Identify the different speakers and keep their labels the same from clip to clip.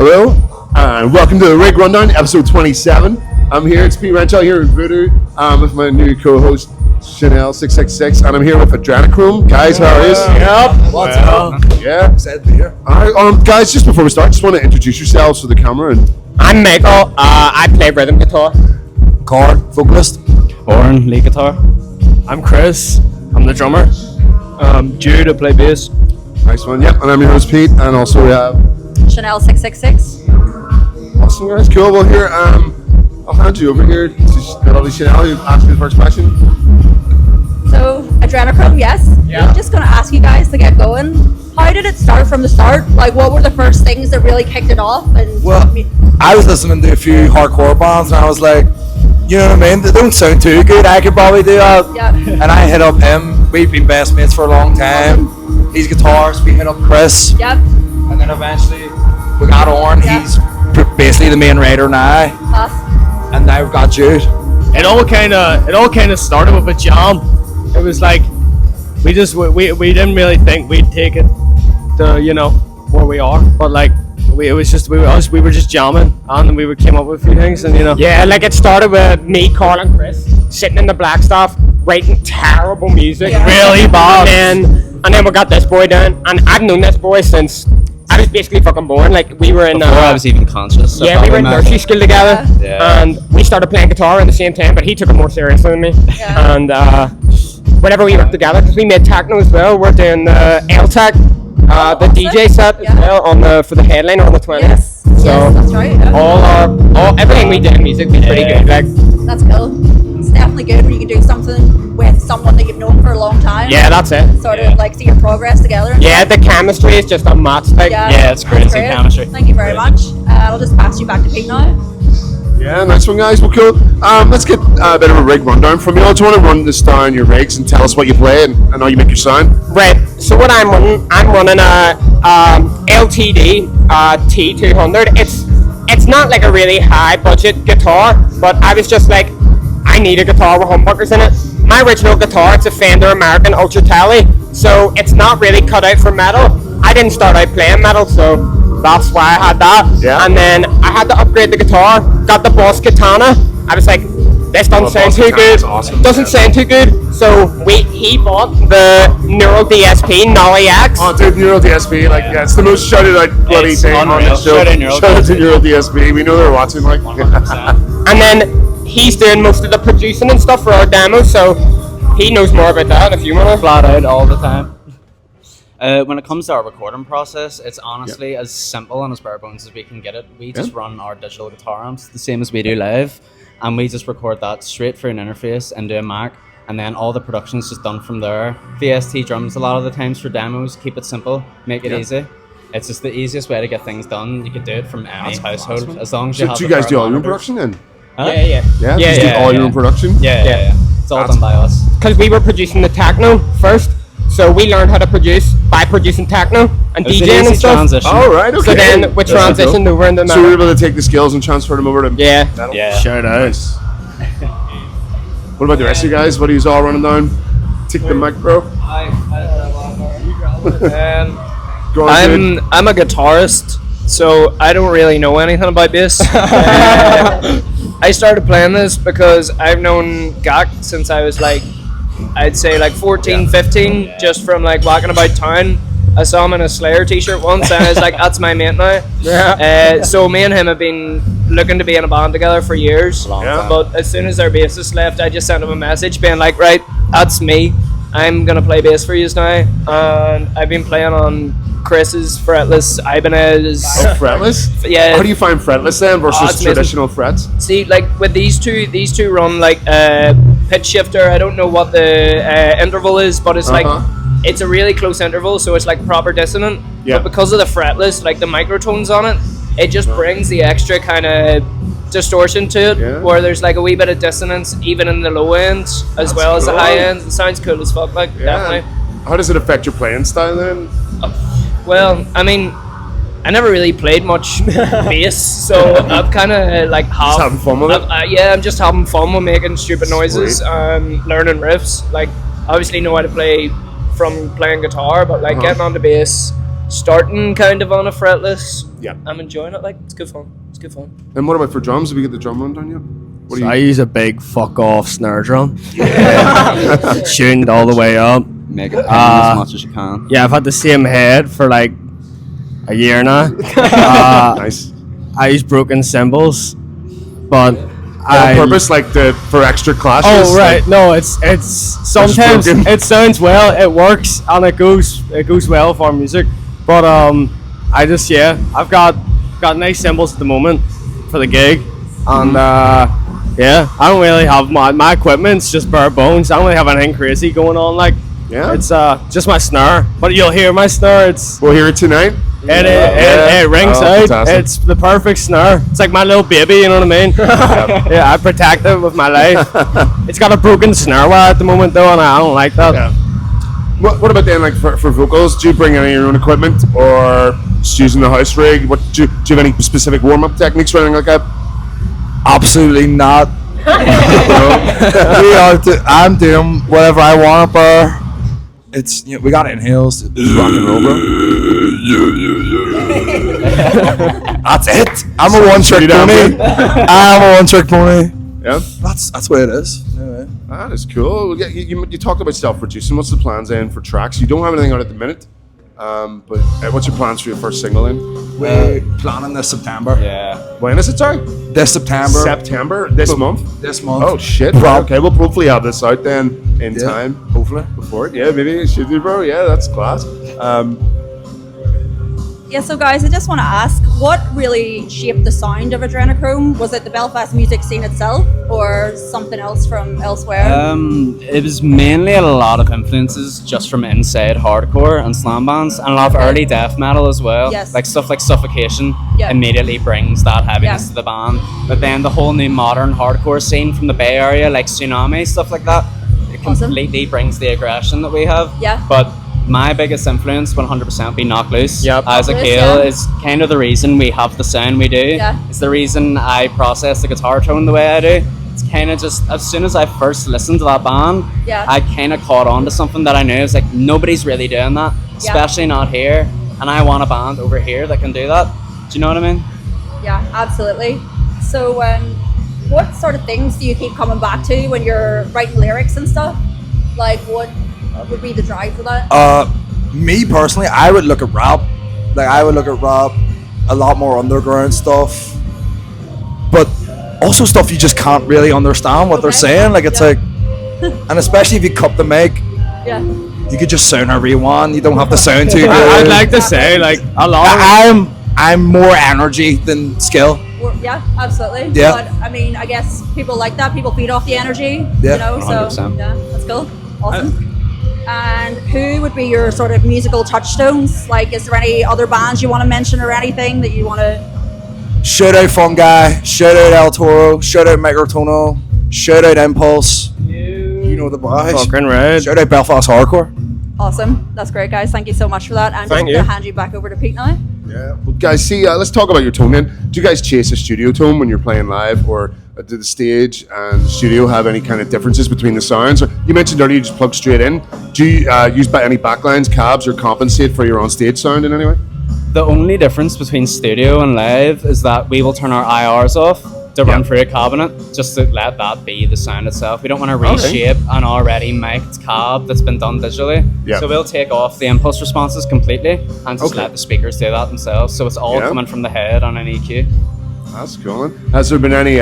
Speaker 1: Hello, and welcome to the Rig Rundown, episode 27. I'm here, it's Pete Renshaw here in Voodoo, with my new co-host, Chanel666, and I'm here with Adrenachrome. Guys, how are you?
Speaker 2: Yep. What's up?
Speaker 1: Yeah.
Speaker 2: Excited to be here.
Speaker 1: Alright, guys, just before we start, just want to introduce yourselves to the camera.
Speaker 3: I'm Michael. I play rhythm guitar.
Speaker 2: Chord, vocalist.
Speaker 4: Oren, lead guitar.
Speaker 5: I'm Chris. I'm the drummer. Jude, I play bass.
Speaker 1: Nice one, yep, and I'm your host, Pete, and also we have
Speaker 6: Chanel666.
Speaker 1: awesome guys, cool. Well, here, I'll hand you over here to the lovely Chanel, who asked me the first question.
Speaker 6: So, Adrenachrome, yes.
Speaker 3: Yeah.
Speaker 6: I'm just going to ask you guys to get going. How did it start from the start? Like, what were the first things that really kicked it off? And
Speaker 2: Well, I was listening to a few hardcore bands and I was like, you know what I mean? They don't sound too good. I could probably do that.
Speaker 6: yeah.
Speaker 2: And I hit up him. We've been best mates for a long time. He's guitarist. We hit up Chris.
Speaker 6: Yep.
Speaker 2: And then eventually we got Oren.
Speaker 6: Yeah.
Speaker 2: He's basically the main writer now.
Speaker 6: Us.
Speaker 2: And now we've got Jude.
Speaker 5: It all kind of started with a jam. It was like we didn't really think we'd take it to where we are, but like we were just jamming and we came up with a few things and
Speaker 3: Yeah, like it started with me, Carl, and Chris sitting in the black stuff, writing terrible music,
Speaker 6: Yeah.
Speaker 3: really bad. And then we got this boy down, and I've known this boy since I was basically fucking born. Like we were in.
Speaker 4: Before I was even conscious.
Speaker 3: Yeah, we were in nursery school together,
Speaker 4: Yeah.
Speaker 3: and we started playing guitar at the same time. But he took it more seriously than me,
Speaker 6: Yeah.
Speaker 3: and whenever we worked together, because we made techno as well, we're doing L-Tech, the
Speaker 6: awesome.
Speaker 3: DJ set as
Speaker 6: Yeah.
Speaker 3: well for the headliner on the 20th.
Speaker 6: Yes.
Speaker 3: So
Speaker 6: yes, that's right. Yeah.
Speaker 3: everything we did in music was pretty good. Like,
Speaker 6: That's cool. It's definitely good when you can do something with someone that you've known for a long time.
Speaker 3: yeah, that's it.
Speaker 6: Sort of like see your progress together. and
Speaker 3: Yeah,
Speaker 6: stuff.
Speaker 3: the chemistry is just unmatched. Like,
Speaker 4: Yeah, it's
Speaker 6: that's
Speaker 4: crazy
Speaker 6: great.
Speaker 4: chemistry.
Speaker 6: Thank you very much. I'll just pass you back to Pete now.
Speaker 1: Yeah, nice one, guys. Well, cool. Let's get a bit of a rig rundown from you all. Do you want to run this down your rigs and tell us what you play and how you make your sound?
Speaker 3: Right. So what I'm running a LTD T200. It's not like a really high budget guitar, but I was just like, I need a guitar with humbuckers in it. My original guitar, it's a Fender American Ultra Tele, so it's not really cut out for metal. I didn't start out playing metal, so that's why I had that.
Speaker 1: Yeah.
Speaker 3: And then I had to upgrade the guitar, got the Boss Katana. I was like, this doesn't
Speaker 1: Oh,
Speaker 3: sound
Speaker 1: Boss
Speaker 3: too
Speaker 1: Katana's
Speaker 3: good.
Speaker 1: awesome.
Speaker 3: Doesn't sound too good. So he bought the Neural DSP Nolly X.
Speaker 1: Oh, dude, Neural DSP, like, yeah, it's the most shouted out bloody
Speaker 4: It's
Speaker 1: thing on
Speaker 4: unreal.
Speaker 1: the show.
Speaker 4: Shout out Neural
Speaker 1: Shout out to
Speaker 4: DSP.
Speaker 1: Neural DSP. We know they're watching, like.
Speaker 3: And then he's doing most of the producing and stuff for our demos, so he knows more about that in a few minutes.
Speaker 4: Flat out all the time. When it comes to our recording process, it's honestly as simple and as bare bones as we can get it. We just run our digital guitar amps the same as we do live, and we just record that straight through an interface into a Mac, and then all the production's just done from there. VST drums a lot of the times for demos, keep it simple, make it easy. It's just the easiest way to get things done. You can do it from any household as long as you
Speaker 1: So
Speaker 3: Oh,
Speaker 4: have
Speaker 1: do you
Speaker 4: the
Speaker 1: guys do all your own
Speaker 4: monitors.
Speaker 1: production then?
Speaker 4: Huh?
Speaker 3: Yeah.
Speaker 1: Yeah?
Speaker 3: Yeah,
Speaker 1: You just do
Speaker 3: yeah,
Speaker 1: all your
Speaker 4: yeah.
Speaker 1: own production?
Speaker 4: Yeah. It's all done by us.
Speaker 3: Because we were producing the techno first, so we learned how to produce by producing techno and
Speaker 4: It was an
Speaker 3: DJing and
Speaker 4: easy
Speaker 3: stuff.
Speaker 4: transition.
Speaker 1: Oh, right, okay.
Speaker 3: So then we
Speaker 1: That's cool.
Speaker 3: transitioned over into
Speaker 1: So we were
Speaker 3: metal.
Speaker 1: able to take the skills and transfer them over to
Speaker 3: Yeah.
Speaker 1: metal?
Speaker 4: Yeah.
Speaker 5: Shout out.
Speaker 1: Nice. What about the rest of you guys? What are you all running down? Take the mic, bro. Go on, dude.
Speaker 5: I'm a guitarist, so I don't really know anything about bass. I started playing this because I've known Gak since I was like, I'd say like 14, 15, just from like walking about town. I saw him in a Slayer t-shirt once and I was like, that's my mate now.
Speaker 3: Yeah.
Speaker 5: So me and him have been looking to be in a band together for years.
Speaker 1: Yeah.
Speaker 5: But as soon as our bassist left, I just sent him a message being like, right, that's me. I'm going to play bass for you now. And I've been playing on Chris's fretless Ibanez.
Speaker 1: Oh, fretless?
Speaker 5: Yeah.
Speaker 1: How do you find fretless then versus
Speaker 5: it's amazing.
Speaker 1: traditional frets?
Speaker 5: See, like with these two run like pitch shifter. I don't know what the interval is, but it's like it's a really close interval, so it's like proper dissonant.
Speaker 1: Yeah.
Speaker 5: But because of the fretless, like the microtones on it, it just brings the extra kind of distortion to it,
Speaker 1: Yeah.
Speaker 5: where there's like a wee bit of dissonance even in the low end as well as the
Speaker 1: cool.
Speaker 5: high end. It sounds cool as fuck, like definitely.
Speaker 1: How does it affect your playing style then?
Speaker 5: Well, I mean, I never really played much bass, so I'm kind of like
Speaker 1: Just having fun with it?
Speaker 5: Yeah, I'm just having fun with making stupid noises,
Speaker 1: Sweet.
Speaker 5: learning riffs. Like, obviously know how to play from playing guitar, but like getting on the bass, starting kind of on a fretless.
Speaker 1: Yeah.
Speaker 5: I'm enjoying it. Like, it's good fun. It's good fun.
Speaker 1: And what about for drums? Have you get the drum run done yet? What do
Speaker 7: So
Speaker 1: you?
Speaker 7: I use a big fuck off snare drum. Tuned all the way up.
Speaker 4: Make it as much as you can.
Speaker 7: Yeah, I've had the same head for like a year now.
Speaker 1: Nice.
Speaker 7: I use broken cymbals, but
Speaker 1: On purpose, like for extra clashes.
Speaker 7: Oh right,
Speaker 1: like-
Speaker 7: no, it's sometimes
Speaker 1: broken.
Speaker 7: it sounds well, it works, and it goes well for music. But I've got nice cymbals at the moment for the gig, and I don't really have my equipment's just bare bones. I don't really have anything crazy going on. Like
Speaker 1: Yeah.
Speaker 7: it's just my snare, but you'll hear my snare.
Speaker 1: We'll hear it tonight.
Speaker 7: It rings
Speaker 1: Oh,
Speaker 7: out.
Speaker 1: fantastic.
Speaker 7: It's the perfect snare. It's like my little baby, you know what I mean? Yeah, I protect it with my life. It's got a broken snare wire at the moment though, and I don't like that.
Speaker 1: Yeah. What about then, like for vocals? Do you bring any of your own equipment, or just using the house rig? Do you have any specific warm up techniques or anything like that?
Speaker 2: Absolutely not. I'm doing whatever I want, bro. It's we got inhales. It's rock and roll, bro. That's it. I'm a one trick pony. I'm a one trick pony.
Speaker 1: Yeah.
Speaker 2: That's what it is. Anyway.
Speaker 1: That is cool. Yeah, you talked about self-producing. What's the plans then for tracks? You don't have anything out at the minute, but what's your plans for your first single then?
Speaker 2: We're planning this September.
Speaker 4: Yeah.
Speaker 1: When is it, sorry?
Speaker 2: This September.
Speaker 1: September? This month?
Speaker 2: This month.
Speaker 1: Oh, shit.
Speaker 2: Prob-
Speaker 1: Okay, we'll hopefully have this out then in
Speaker 2: Yeah,
Speaker 1: time.
Speaker 2: hopefully.
Speaker 1: Before it. Yeah, maybe it should do, bro. Yeah, that's class.
Speaker 6: Yeah, so guys, I just want to ask, what really shaped the sound of Adrenachrome? Was it the Belfast music scene itself, or something else from elsewhere?
Speaker 4: It was mainly a lot of influences just from inside hardcore and slam bands, and a lot of early death metal as well.
Speaker 6: Yes.
Speaker 4: Like stuff like Suffocation
Speaker 6: Yeah.
Speaker 4: immediately brings that heaviness
Speaker 6: Yeah.
Speaker 4: to the band. But then the whole new modern hardcore scene from the Bay Area, like Tsunami, stuff like that, it
Speaker 6: Awesome.
Speaker 4: completely brings the aggression that we have.
Speaker 6: Yeah.
Speaker 4: But my biggest influence 100% be Knock Loose.
Speaker 7: Yep.
Speaker 4: Isaac
Speaker 6: Knock Loose,
Speaker 4: Hale
Speaker 6: yeah.
Speaker 4: is kind of the reason we have the sound we do.
Speaker 6: Yeah.
Speaker 4: It's the reason I process the guitar tone the way I do. It's kind of just, as soon as I first listened to that band,
Speaker 6: Yeah.
Speaker 4: I kind of caught on to something that I knew. It's like, nobody's really doing that, especially not here. And I want a band over here that can do that. Do you know what I mean?
Speaker 6: Yeah, absolutely. So, what sort of things do you keep coming back to when you're writing lyrics and stuff? Like, what would be the drive for that?
Speaker 2: Me personally, I would look at rap. Like I would look at rap, a lot more underground stuff, but also stuff you just can't really understand what they're
Speaker 6: Okay.
Speaker 2: saying. Like it's
Speaker 6: Yeah.
Speaker 2: like, and especially if you cup the mic,
Speaker 6: Yeah.
Speaker 2: you could just sound however you want. You don't have to sound too good.
Speaker 7: I'd like to say like a lot of
Speaker 2: I'm more energy than skill.
Speaker 6: Yeah, absolutely.
Speaker 2: Yeah.
Speaker 6: But I mean, I guess people like that. People feed off the energy.
Speaker 2: Yeah.
Speaker 6: You know, so
Speaker 4: 100%.
Speaker 6: yeah, that's cool. Awesome. And who would be your sort of musical touchstones? Like, is there any other bands you want to mention or anything that you want to?
Speaker 2: Shout out Fungi, shout out El Toro, shout out Microtono, shout out Impulse. You know the boys.
Speaker 7: fucking red.
Speaker 2: Shout out Belfast Hardcore.
Speaker 6: Awesome. That's great, guys. Thank you so much for that. And
Speaker 1: Thank
Speaker 6: just
Speaker 1: you.
Speaker 6: going to hand you back over to Pete now.
Speaker 1: Yeah. Well, guys, see, let's talk about your tone then. Do you guys chase a studio tone when you're playing live, or do the stage and the studio have any kind of differences between the sounds? Or you mentioned earlier you just plug straight in. Do you use any backlines, cabs, or compensate for your on-stage sound in any way?
Speaker 4: The only difference between studio and live is that we will turn our IRs off to run through a cabinet just to let that be the sound itself. We don't want to reshape an already mic'd cab that's been done digitally.
Speaker 1: Yeah.
Speaker 4: So we'll take off the impulse responses completely and just
Speaker 1: Okay.
Speaker 4: let the speakers do that themselves. So it's all
Speaker 1: Yeah.
Speaker 4: coming from the head on an EQ.
Speaker 1: That's cool. Man. Has there been any?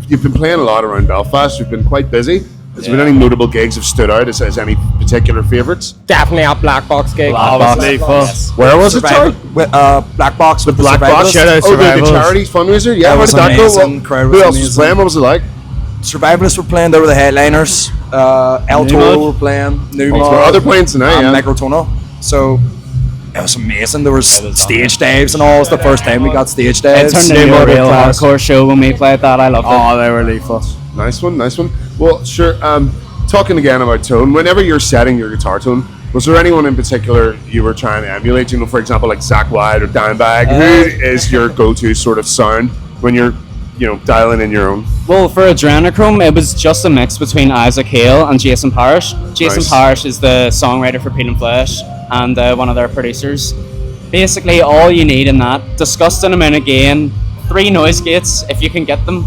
Speaker 1: You've been playing a lot around Belfast. You've been quite busy. Has there been any notable gigs have stood out as any particular favourites?
Speaker 3: Definitely a black box gig.
Speaker 7: Obviously,
Speaker 1: Where was it? Sorry?
Speaker 2: With, Black Box with the
Speaker 1: Black Box.
Speaker 2: Survivalists.
Speaker 7: Shout out
Speaker 1: Oh, the
Speaker 7: Survivalists.
Speaker 1: charity fundraiser. Yeah,
Speaker 2: That
Speaker 1: how
Speaker 2: was
Speaker 1: did that go?
Speaker 2: amazing. Crowd was
Speaker 1: Who else was
Speaker 2: amazing.
Speaker 1: playing? What was it like?
Speaker 2: Survivalists were playing. They were the headliners. El Toro were playing. New
Speaker 1: Other playing tonight, yeah.
Speaker 2: Microtono. So it was amazing. There was stage dives and all. It was the first time we got stage
Speaker 4: It
Speaker 2: dives.
Speaker 4: turned into a real hardcore show when we played that. I loved it.
Speaker 7: Oh, they were lethal.
Speaker 1: Nice one, nice one. Well, sure. Talking again about tone, whenever you're setting your guitar tone, was there anyone in particular you were trying to emulate? You know, for example, like Zach White or Dimebag. Who is your go-to sort of sound when you're, dialing in your own?
Speaker 4: Well, for Adrenachrome, it was just a mix between Isaac Hale and Jason Parrish. Jason
Speaker 1: Nice.
Speaker 4: Parrish is the songwriter for Peel and Flesh and one of their producers. Basically, all you need in that, disgusting amount of gain, 3 noise gates if you can get them,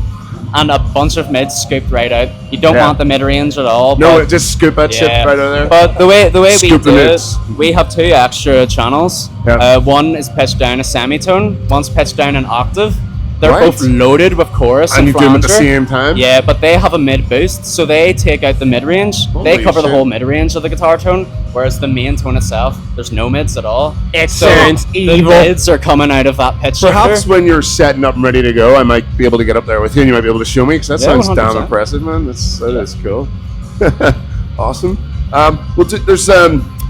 Speaker 4: and a bunch of mids scooped right out. You don't
Speaker 1: Yeah.
Speaker 4: want the mid range at all.
Speaker 1: No,
Speaker 4: but
Speaker 1: just scoop that shit right out of there.
Speaker 4: But the way we
Speaker 1: Scoop the
Speaker 4: do it,
Speaker 1: mids.
Speaker 4: we have 2 extra channels.
Speaker 1: Yeah.
Speaker 4: One is pitched down a semitone, one's pitched down an octave. They're
Speaker 1: Right.
Speaker 4: both loaded with chorus
Speaker 1: And you do them at the
Speaker 4: flanger.
Speaker 1: same time?
Speaker 4: Yeah, but they have a mid boost, so they take out the mid range. They
Speaker 1: Holy
Speaker 4: cover the
Speaker 1: shit.
Speaker 4: whole mid range of the guitar tone, whereas the main tone itself, there's no mids at all.
Speaker 3: It
Speaker 4: So
Speaker 3: sounds
Speaker 4: the
Speaker 3: evil.
Speaker 4: mids are coming out of that pitch
Speaker 1: Perhaps
Speaker 4: shifter.
Speaker 1: when you're setting up and ready to go, I might be able to get up there with you, and you might be able to show me, because that
Speaker 4: Yeah,
Speaker 1: sounds damn
Speaker 4: 100%.
Speaker 1: impressive, man. That is cool. Awesome. Well, there's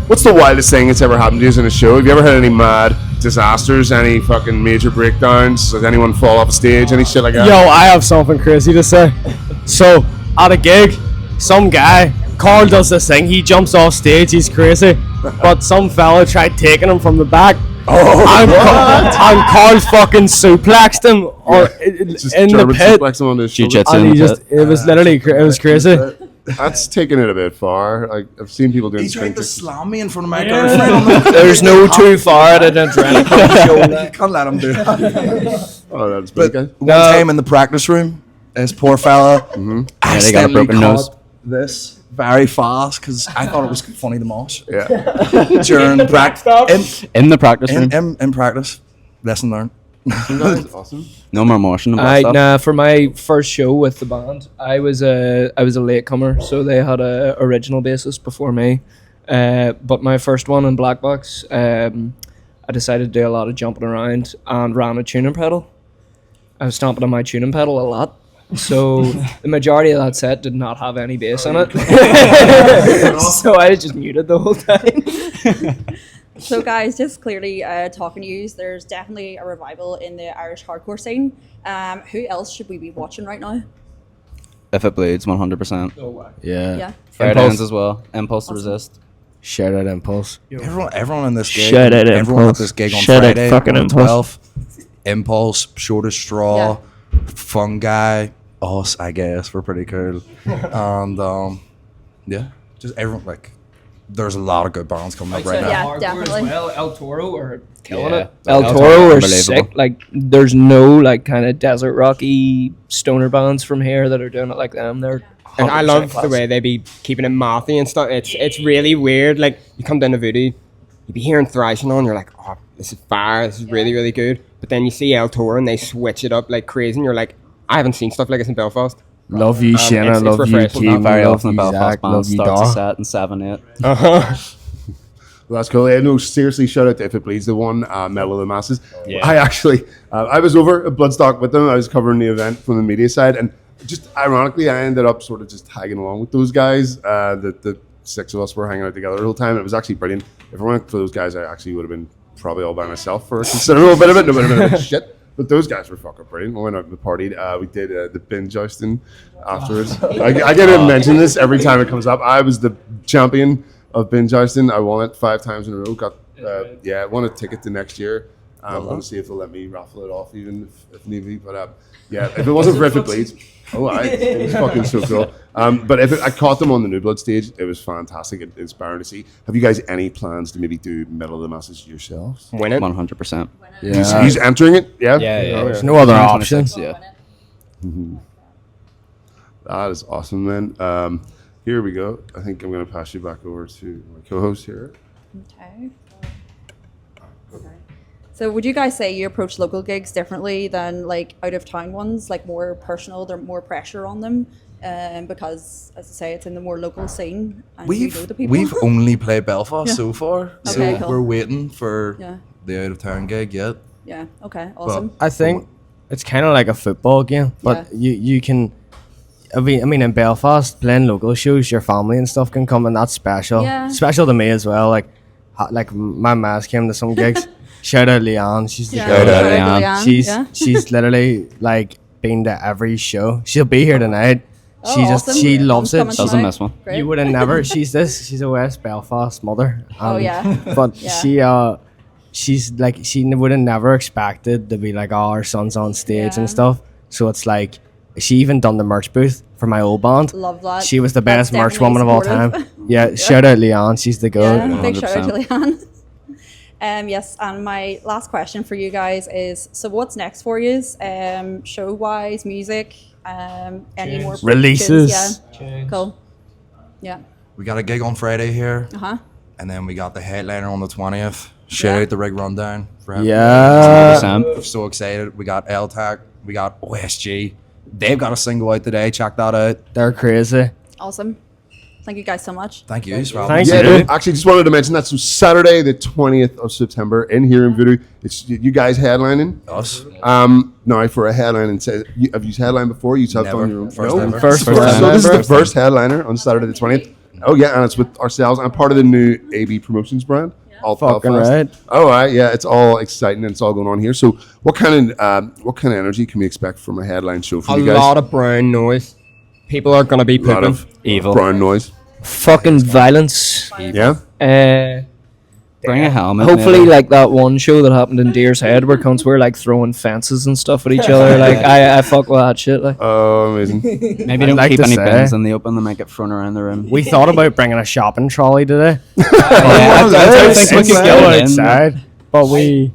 Speaker 1: what's the wildest thing that's ever happened to you in a show? Have you ever had any mad disasters? Any fucking major breakdowns? Does anyone fall off a stage? Any shit like that?
Speaker 7: Yo, I have something crazy to say. So, at a gig, some guy, Carl does this thing, he jumps off stage, he's crazy, but some fella tried taking him from the back. And Carl fucking suplexed him
Speaker 1: Just
Speaker 7: in the
Speaker 1: German
Speaker 7: pit.
Speaker 1: suplex him on his shoulder.
Speaker 4: Jiu-jitsu.
Speaker 7: And
Speaker 4: in
Speaker 7: he
Speaker 4: the
Speaker 7: just,
Speaker 4: pit.
Speaker 7: it was literally, it was crazy.
Speaker 1: That's taking it a bit far. Like, I've seen people doing
Speaker 2: He tried
Speaker 1: spin
Speaker 2: to
Speaker 1: kicks.
Speaker 2: slam me in front of my girlfriend.
Speaker 5: There's no too far at an Adrenachrome show.
Speaker 2: You can't let him do it.
Speaker 1: Oh, that's
Speaker 2: But
Speaker 1: pretty good.
Speaker 2: one time in the practice room, this poor fella
Speaker 4: Yeah, they got a
Speaker 2: accidentally
Speaker 4: broken nose.
Speaker 2: caught this very fast because I thought it was funny to mosh
Speaker 1: Yeah.
Speaker 2: during practice.
Speaker 4: In the practice room.
Speaker 2: In practice, lesson learned.
Speaker 1: That's awesome.
Speaker 4: No more motion.
Speaker 5: For my first show with the band, I was a latecomer, so they had a original bassist before me. But my first one in Black Box, I decided to do a lot of jumping around and ran a tuning pedal. I was stomping on my tuning pedal a lot. So the majority of that set did not have any bass in it. So I just muted the whole time.
Speaker 6: So guys, just clearly talking to you, there's definitely a revival in the Irish hardcore scene. Who else should we be watching right now?
Speaker 4: If it bleeds, 100%.
Speaker 7: Yeah.
Speaker 6: Yeah.
Speaker 4: Fire
Speaker 7: Impulse.
Speaker 4: downs as well. Impulse to resist.
Speaker 7: Shout out Impulse.
Speaker 2: Everyone in this gig.
Speaker 7: Shout out
Speaker 2: everyone at
Speaker 7: Impulse.
Speaker 2: this gig on
Speaker 7: Shout out
Speaker 2: Friday.
Speaker 7: fucking
Speaker 2: on the
Speaker 7: Impulse.
Speaker 2: 12th. Impulse, Shortest Straw, Fungi, us. I guess we're pretty cool. And yeah, just everyone like. There's a lot of good bands coming up right now.
Speaker 6: Yeah, definitely.
Speaker 5: As well. El Toro are killing
Speaker 4: Yeah.
Speaker 5: it. El
Speaker 4: El
Speaker 5: Toro
Speaker 4: Toro,
Speaker 5: are
Speaker 4: unbelievable.
Speaker 5: sick. Like, there's no like kind of desert rocky stoner bands from here that are doing it like them. They're
Speaker 3: And I
Speaker 5: 100%
Speaker 3: love
Speaker 5: class.
Speaker 3: the way they be keeping it mathy and stuff. It's really weird. Like, you come down to Voodoo, you be hearing thrashing on, you're like, oh, this is fire, this is really, really good. But then you see El Toro and they switch it up like crazy, and you're like, I haven't seen stuff like this in Belfast.
Speaker 7: Love you, Shanna.
Speaker 3: it's
Speaker 7: Love you,
Speaker 3: refreshing.
Speaker 7: Keith.
Speaker 4: Not very
Speaker 7: Love
Speaker 4: often a
Speaker 7: you,
Speaker 4: Belfast
Speaker 7: Zach.
Speaker 4: band
Speaker 7: Love you,
Speaker 4: starts a
Speaker 7: Daw.
Speaker 4: set in 7/8.
Speaker 1: Well, that's cool. Yeah, no, seriously, shout out to If It Bleeds, the one, Metal of the Masses.
Speaker 4: Yeah.
Speaker 1: I actually, I was over at Bloodstock with them. I was covering the event from the media side, and just ironically, I ended up sort of just tagging along with those guys. The 6 of us were hanging out together the whole time, and it was actually brilliant. If it weren't for those guys, I actually would have been probably all by myself for a considerable bit of it. No would have been a bit of shit. But those guys were fucking brilliant. We went out and partied. We did the bin jousting afterwards. I get to mention this every time it comes up. I was the champion of bin jousting. I won it 5 times in a row. Got won a ticket to next year. I'm going to see if they'll let me raffle it off, even if need be. But yeah, if it wasn't for If It Bleeds, it was fucking so cool. But I caught them on the New Blood stage. It was fantastic and inspiring to see. Have you guys any plans to maybe do Metal of the Masses yourselves?
Speaker 3: Win it.
Speaker 4: 100%.
Speaker 1: He's entering it. Yeah.
Speaker 7: There's no other option.
Speaker 4: 26, yeah.
Speaker 1: That is awesome, man. Here we go. I think I'm going to pass you back over to my co-host here.
Speaker 6: Okay. So would you guys say you approach local gigs differently than like out of town ones, like more personal, there's more pressure on them? Because as I say, it's in the more local scene and you know the people.
Speaker 2: We've only played Belfast so far, so
Speaker 6: Okay, cool.
Speaker 2: we're waiting for
Speaker 6: Yeah.
Speaker 2: the out of town gig yet.
Speaker 6: Yeah, okay, awesome.
Speaker 7: I think it's kind of like a football game, but you can. I mean, in Belfast, playing local shows, your family and stuff can come, and that's special.
Speaker 6: Yeah.
Speaker 7: Special to me as well. Like my ma's came to some gigs. Shout out Leanne. She's the
Speaker 6: Yeah,
Speaker 7: girl.
Speaker 4: Shout out Leanne.
Speaker 7: She's literally like been to every show. She'll be here tonight.
Speaker 6: Oh,
Speaker 7: She
Speaker 6: awesome.
Speaker 7: she loves
Speaker 6: Coming
Speaker 7: it.
Speaker 4: Doesn't
Speaker 6: tonight.
Speaker 4: miss one.
Speaker 6: Great.
Speaker 7: You would have never. She's a West Belfast mother.
Speaker 6: Oh, yeah.
Speaker 7: But
Speaker 6: Yeah.
Speaker 7: she's like she would have never expected to be like, oh, our son's on stage
Speaker 6: Yeah.
Speaker 7: and stuff. So it's like she even done the merch booth for my old band.
Speaker 6: Love that.
Speaker 7: She was the
Speaker 6: That's
Speaker 7: best merch
Speaker 6: definitely
Speaker 7: woman of all time.
Speaker 6: supportive.
Speaker 7: Yeah, shout out Leon. She's the goat.
Speaker 6: Yeah, big shout out to
Speaker 4: 100%.
Speaker 6: Leanne. Yes, and my last question for you guys is: so what's next for you? Show-wise, music, any more
Speaker 7: Releases.
Speaker 6: Yeah, cool. Yeah.
Speaker 2: We got a gig on Friday here, and then we got the headliner on the 20th. Shout out the Rig Rundown. For having
Speaker 7: Yeah.
Speaker 2: We're so excited. We got LTAC. We got OSG. They've got a single out today. Check that out.
Speaker 7: They're crazy.
Speaker 6: Awesome. Thank you guys so much.
Speaker 2: Thank you.
Speaker 7: Thanks,
Speaker 1: Yeah,
Speaker 7: dude.
Speaker 1: actually, just wanted to mention that. So Saturday, the 20th of September, in here in Voodoo, it's you guys headlining.
Speaker 2: Us.
Speaker 1: No, for a headline, and have you headlined before? You have
Speaker 2: Never.
Speaker 1: on your own.
Speaker 2: First
Speaker 1: No?
Speaker 2: ever.
Speaker 7: First
Speaker 1: So
Speaker 7: time
Speaker 1: this is
Speaker 7: ever.
Speaker 1: the first headliner on Saturday the 20th. Oh yeah, and it's with ourselves. I'm part of the new AB Promotions brand. All
Speaker 7: Fucking
Speaker 1: Belfast.
Speaker 7: right.
Speaker 1: Oh right, yeah, it's all exciting and it's all going on here. So what kind of energy can we expect from a headline show from
Speaker 8: A
Speaker 1: you guys?
Speaker 8: lot of brown noise. People are gonna be
Speaker 1: A lot
Speaker 8: pooping.
Speaker 1: of
Speaker 4: Evil.
Speaker 1: brown noise.
Speaker 8: Fucking violence.
Speaker 1: Yeah.
Speaker 4: Bring a helmet.
Speaker 8: Hopefully,
Speaker 4: maybe.
Speaker 8: like that one show that happened in Deer's Head where cunts were like throwing fences and stuff at each other. Like I fuck with that shit. Like
Speaker 1: Oh, amazing.
Speaker 4: Maybe don't
Speaker 7: like
Speaker 4: keep
Speaker 7: to
Speaker 4: any
Speaker 7: say-
Speaker 4: bins in the open. They might get thrown around the room.
Speaker 7: We thought about bringing a shopping trolley today.
Speaker 4: I don't think we
Speaker 7: It's
Speaker 4: could
Speaker 7: still
Speaker 4: get it in.
Speaker 7: outside, but we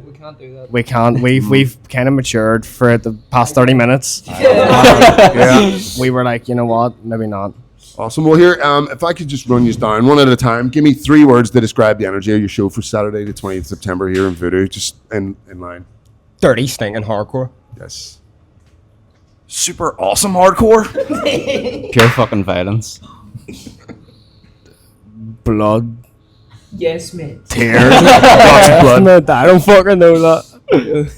Speaker 8: we can't do that.
Speaker 7: can't. We've kind of matured for the past 30 minutes.
Speaker 1: Yeah.
Speaker 7: We were like, you know what? Maybe not.
Speaker 1: Awesome. Well, here, if I could just run you down one at a time, give me 3 words to describe the energy of your show for Saturday, the 20th of September here in Voodoo, just in line.
Speaker 8: Dirty, stinking hardcore.
Speaker 1: Yes.
Speaker 2: Super awesome hardcore.
Speaker 4: Pure fucking violence.
Speaker 7: Blood,
Speaker 8: Yes, mate.
Speaker 7: tears, lots of blood. I don't fucking know that.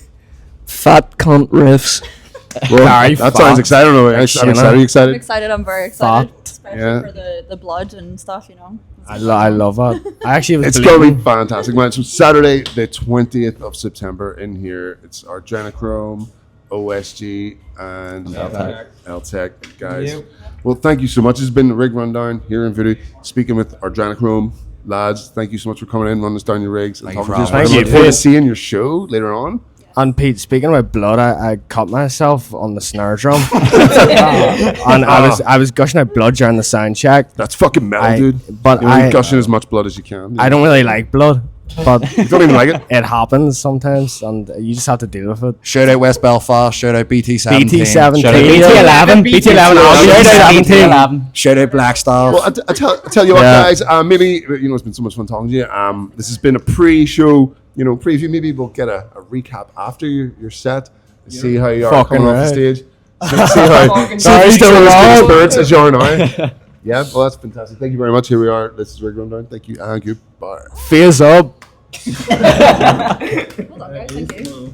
Speaker 8: Fat cunt riffs.
Speaker 1: Well,
Speaker 7: Very
Speaker 1: that
Speaker 7: fat.
Speaker 1: sounds exciting. I'm
Speaker 7: Like
Speaker 1: excited. Are you
Speaker 6: I'm
Speaker 1: excited?
Speaker 6: excited. I'm very excited,
Speaker 7: Fucked.
Speaker 6: especially
Speaker 1: Yeah.
Speaker 6: for the blood and stuff. You know.
Speaker 7: I love that. I actually was
Speaker 1: It's going to
Speaker 7: bleeding.
Speaker 1: be fantastic, man. So Saturday, the 20th of September in here, it's our Adrenachrome, OSG, and LTAC guys. Well, thank you so much. It's been the Rig Rundown here in Voodoo, speaking with our Adrenachrome lads. Thank you so much for coming in, running us down your rigs, and
Speaker 2: Thank you
Speaker 1: talking
Speaker 2: for
Speaker 1: to us.
Speaker 7: having
Speaker 1: I
Speaker 7: me.
Speaker 1: look forward to seeing your show later on.
Speaker 7: And Pete, speaking about blood, I cut myself on the snare drum, and I was gushing out blood during the sound check.
Speaker 1: That's fucking metal, dude.
Speaker 7: But
Speaker 1: You know, gushing as much blood as you can.
Speaker 7: I don't really like blood, but
Speaker 1: You don't even like it.
Speaker 7: it happens sometimes, and you just have to deal with it.
Speaker 2: Shout out West Belfast. Shout out BT17.
Speaker 7: BT17,
Speaker 2: Shout out,
Speaker 7: BT11, BT11,
Speaker 2: Shout out
Speaker 7: BT11.
Speaker 2: Shout out Blackstaff.
Speaker 1: Well, I tell you what,
Speaker 7: Yeah.
Speaker 1: guys. Maybe it's been so much fun talking to you. This has been a pre-show, preview. Maybe we'll get a recap after your set. See how you are
Speaker 7: Fucking
Speaker 1: coming off the
Speaker 7: right.
Speaker 1: stage. See how
Speaker 7: Sorry,
Speaker 1: still
Speaker 7: still
Speaker 1: as good
Speaker 7: wrong.
Speaker 1: spirits as you are now. Yeah, well, that's fantastic. Thank you very much. Here we are. This is Rig Rundown. Thank you and goodbye.
Speaker 7: Face up.
Speaker 6: Well done, guys. Thank you.